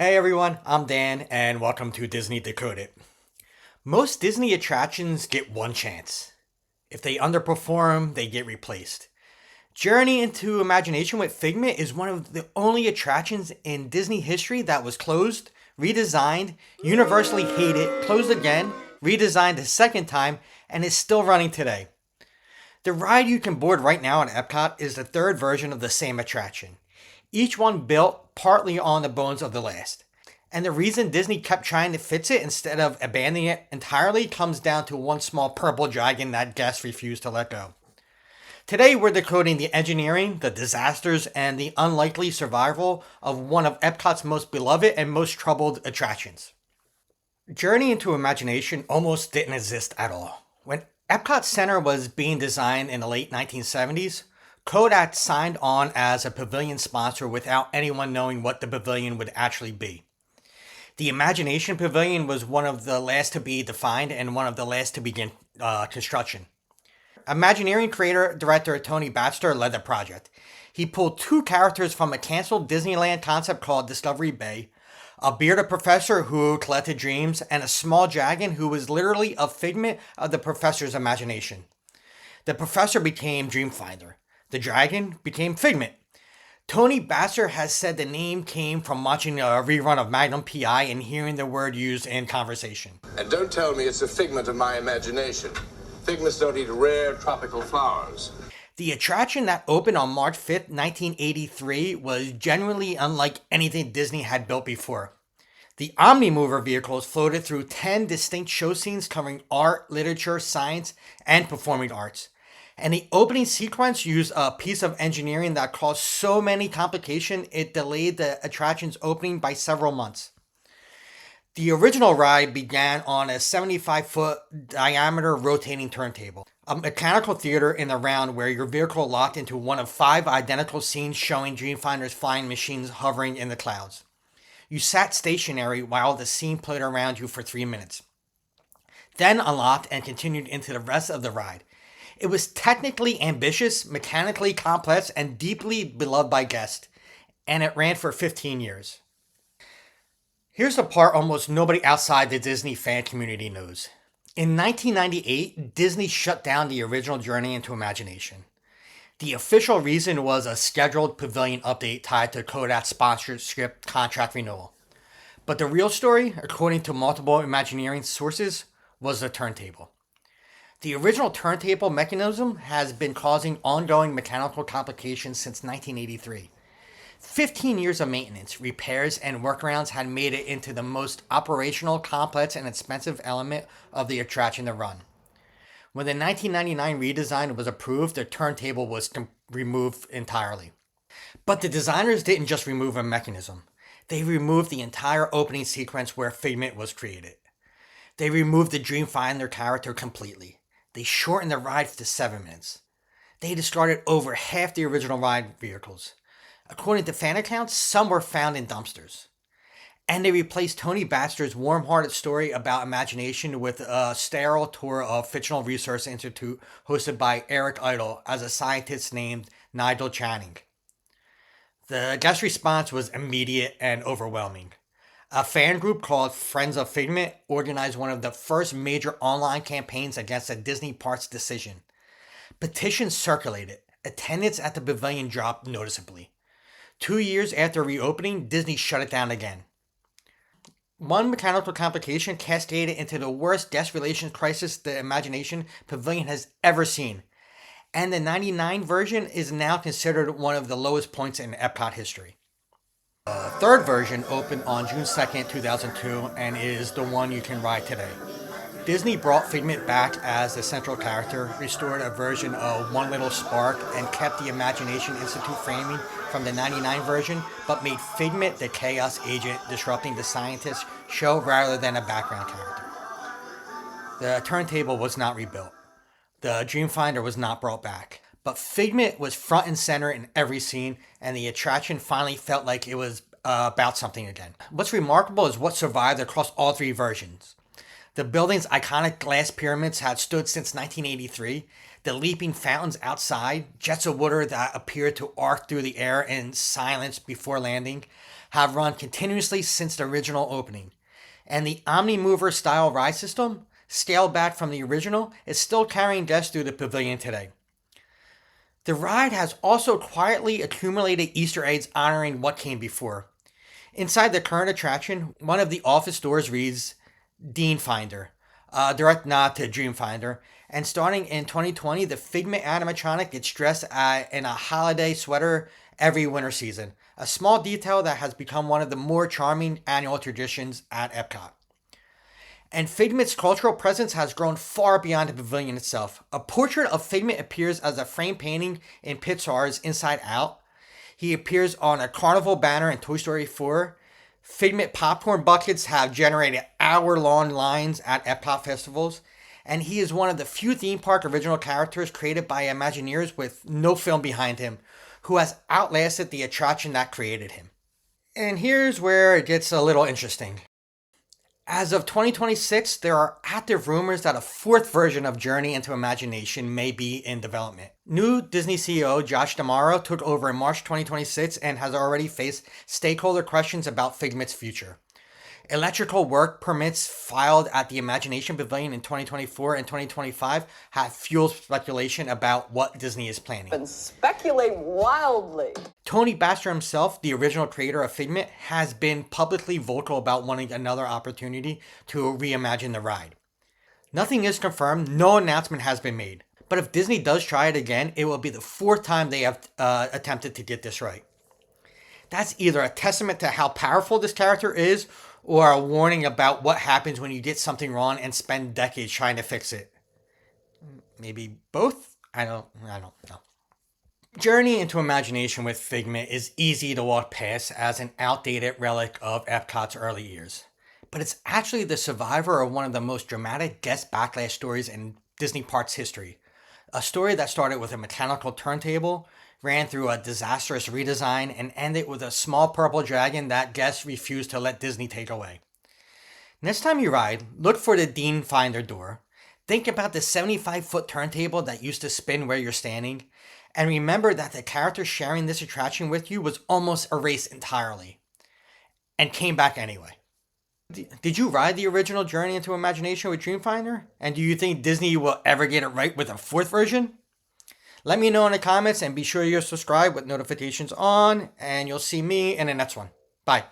Hey everyone, I'm Dan and welcome to Disney Decoded. Most Disney attractions get one chance. If they underperform, they get replaced. Journey into Imagination with Figment is one of the only attractions in Disney history that was closed, redesigned, universally hated, closed again, redesigned a second time, and is still running today. The ride you can board right now in EPCOT is the third version of the same attraction, each one built partly on the bones of the last. And the reason Disney kept trying to fix it instead of abandoning it entirely comes down to one small purple dragon that guests refused to let go. Today we're decoding the engineering, the disasters, and the unlikely survival of one of EPCOT's most beloved and most troubled attractions. Journey into Imagination almost didn't exist at all. When Epcot Center was being designed in the late 1970s, Kodak signed on as a pavilion sponsor without anyone knowing what the pavilion would actually be. The Imagination Pavilion was one of the last to be defined and one of the last to begin construction. Imagineering creator-director Tony Baxter led the project. He pulled two characters from a canceled Disneyland concept called Discovery Bay, a bearded professor who collected dreams, and a small dragon who was literally a figment of the professor's imagination. The professor became Dreamfinder. The dragon became Figment. Tony Baxter has said the name came from watching a rerun of Magnum P.I. and hearing the word used in conversation. And don't tell me it's a figment of my imagination. Figments don't eat rare tropical flowers. The attraction that opened on March 5th, 1983 was genuinely unlike anything Disney had built before. The Omnimover vehicles floated through 10 distinct show scenes covering art, literature, science, and performing arts. And the opening sequence used a piece of engineering that caused so many complications it delayed the attraction's opening by several months. The original ride began on a 75-foot diameter rotating turntable, a mechanical theater in the round where your vehicle locked into one of 5 identical scenes showing Dreamfinder's flying machines hovering in the clouds. You sat stationary while the scene played around you for 3 minutes, then unlocked and continued into the rest of the ride. It was technically ambitious, mechanically complex, and deeply beloved by guests, and it ran for 15 years. Here's the part almost nobody outside the Disney fan community knows. In 1998, Disney shut down the original Journey into Imagination. The official reason was a scheduled pavilion update tied to Kodak's sponsorship contract renewal. But the real story, according to multiple Imagineering sources, was the turntable. The original turntable mechanism has been causing ongoing mechanical complications since 1983. 15 years of maintenance, repairs, and workarounds had made it into the most operational, complex, and expensive element of the attraction to run. When the 1999 redesign was approved, the turntable was removed entirely. But the designers didn't just remove a mechanism. They removed the entire opening sequence where Figment was created. They removed the Dreamfinder character completely. They shortened the ride to 7 minutes. They discarded over half the original ride vehicles. According to fan accounts, some were found in dumpsters. And they replaced Tony Baxter's warm-hearted story about imagination with a sterile tour of Fictional Research Institute hosted by Eric Idle as a scientist named Nigel Channing. The guest response was immediate and overwhelming. A fan group called Friends of Figment organized one of the first major online campaigns against the Disney Parks decision. Petitions circulated. Attendance at the pavilion dropped noticeably. 2 years after reopening, Disney shut it down again. One mechanical complication cascaded into the worst guest relations crisis the Imagination Pavilion has ever seen. And the 99 version is now considered one of the lowest points in Epcot history. The third version opened on June 2nd, 2002, and is the one you can ride today. Disney brought Figment back as the central character, restored a version of One Little Spark, and kept the Imagination Institute framing from the 99 version, but made Figment the chaos agent disrupting the scientist show rather than a background character. The turntable was not rebuilt. The Dreamfinder was not brought back. But Figment was front and center in every scene, and the attraction finally felt like it was about something again. What's remarkable is what survived across all 3 versions. The building's iconic glass pyramids had stood since 1983. The leaping fountains outside, jets of water that appeared to arc through the air in silence before landing, have run continuously since the original opening. And the Omni-Mover style ride system, scaled back from the original, is still carrying guests through the pavilion today. The ride has also quietly accumulated Easter eggs honoring what came before. Inside the current attraction, one of the office doors reads Dreamfinder, a direct nod to Dreamfinder. And starting in 2020, the Figment animatronic gets dressed in a holiday sweater every winter season, a small detail that has become one of the more charming annual traditions at EPCOT. And Figment's cultural presence has grown far beyond the pavilion itself. A portrait of Figment appears as a frame painting in Pixar's Inside Out. He appears on a carnival banner in Toy Story 4. Figment popcorn buckets have generated hour-long lines at Epcot festivals. And he is one of the few theme park original characters created by Imagineers with no film behind him, who has outlasted the attraction that created him. And here's where it gets a little interesting. As of 2026, there are active rumors that a fourth version of Journey into Imagination may be in development. New Disney CEO Josh D'Amaro took over in March 2026 and has already faced stakeholder questions about Figment's future. Electrical work permits filed at the Imagination Pavilion in 2024 and 2025 have fueled speculation about what Disney is planning. And speculate wildly. Tony Baxter himself, the original creator of Figment, has been publicly vocal about wanting another opportunity to reimagine the ride. Nothing is confirmed, no announcement has been made. But if Disney does try it again, it will be the fourth time they have attempted to get this right. That's either a testament to how powerful this character is, or a warning about what happens when you get something wrong and spend decades trying to fix it. Maybe both? I don't know. Journey into Imagination with Figment is easy to walk past as an outdated relic of Epcot's early years. But it's actually the survivor of one of the most dramatic guest backlash stories in Disney Parks history. A story that started with a mechanical turntable, ran through a disastrous redesign, and ended with a small purple dragon that guests refused to let Disney take away. Next time you ride, look for the Dreamfinder door. Think about the 75-foot turntable that used to spin where you're standing, and remember that the character sharing this attraction with you was almost erased entirely, and came back anyway. Did you ride the original Journey into Imagination with Dreamfinder? And do you think Disney will ever get it right with a fourth version? Let me know in the comments, and be sure you're subscribed with notifications on, and you'll see me in the next one. Bye.